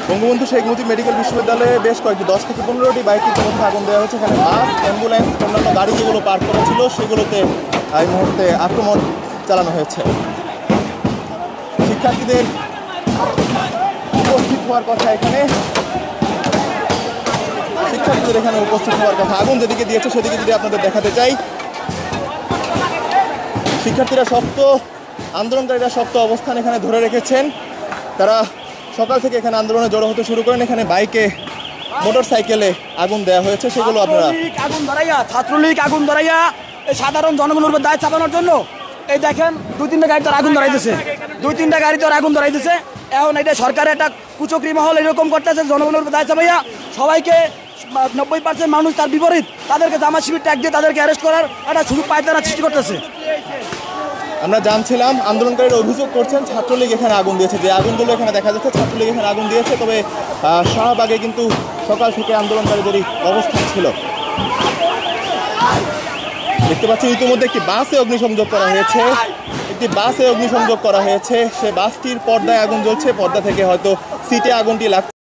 Bangabandhu Sheikh Mujib medical বিশ্ববিদ্যালয়ে বেশ কয়েকটি 10 থেকে 15টি বাইকের মধ্যে আগুন দেওয়া হয়েছে। এখানে বাস, অ্যাম্বুলেন্স, অন্যান্য গাড়ি যেগুলো পার্ক করা ছিল সেগুলোতে এই মুহূর্তে আক্রমণ চালানো হয়েছে। শিক্ষার্থীদের উপস্থিত হওয়ার কথা এখানে উপস্থিত হওয়ার কথা। আগুন যেদিকে দিয়েছে সেদিকে যদি আপনাদের দেখাতে চাই, আন্দোলনকারীরা শক্ত অবস্থান এখানে ধরে রেখেছেন। তারা সকাল থেকে এখানে আন্দোলনে জড়ো হতে শুরু করেন। এখানে বাইকে, মোটর সাইকেলে আগুন দেওয়া হয়েছে, সেগুলো আপনারা ছাত্রলীগ আগুন ধরাইয়া এই সাধারণ জনগণের উপর দায় চাপানোর জন্য এই দেখেন 2-3টা গাড়ি তোর আগুন ধরাইতেছে। এখন এটা সরকারের একটা কুচক্রি মহল এরকম করতেছে, জনগণের উপর দায় চাপাইয়া সবাইকে 90% মানুষ তার বিপরীত, তাদেরকে জামা শিবির ট্যাগ দিয়ে তাদেরকে অ্যারেস্ট করার একটা সুযোগ পায়তারা সৃষ্টি করতেছে। আমরা জানছিলাম আন্দোলনকারীরা অভিযোগ করছেন ছাত্রলীগ এখানে আগুন দিয়েছে। যে আগুনগুলো এখানে দেখা যাচ্ছে ছাত্রলীগ এখানে আগুন দিয়েছে। তবে শাহবাগে কিন্তু সকাল থেকে আন্দোলনকারীদেরই অবস্থান ছিল। দেখতে পাচ্ছি ইতিমধ্যে একটি বাসে অগ্নিসংযোগ করা হয়েছে। সে বাসটির পর্দায় আগুন জ্বলছে, পর্দা থেকে হয়তো সিটে আগুনটি লাগছে।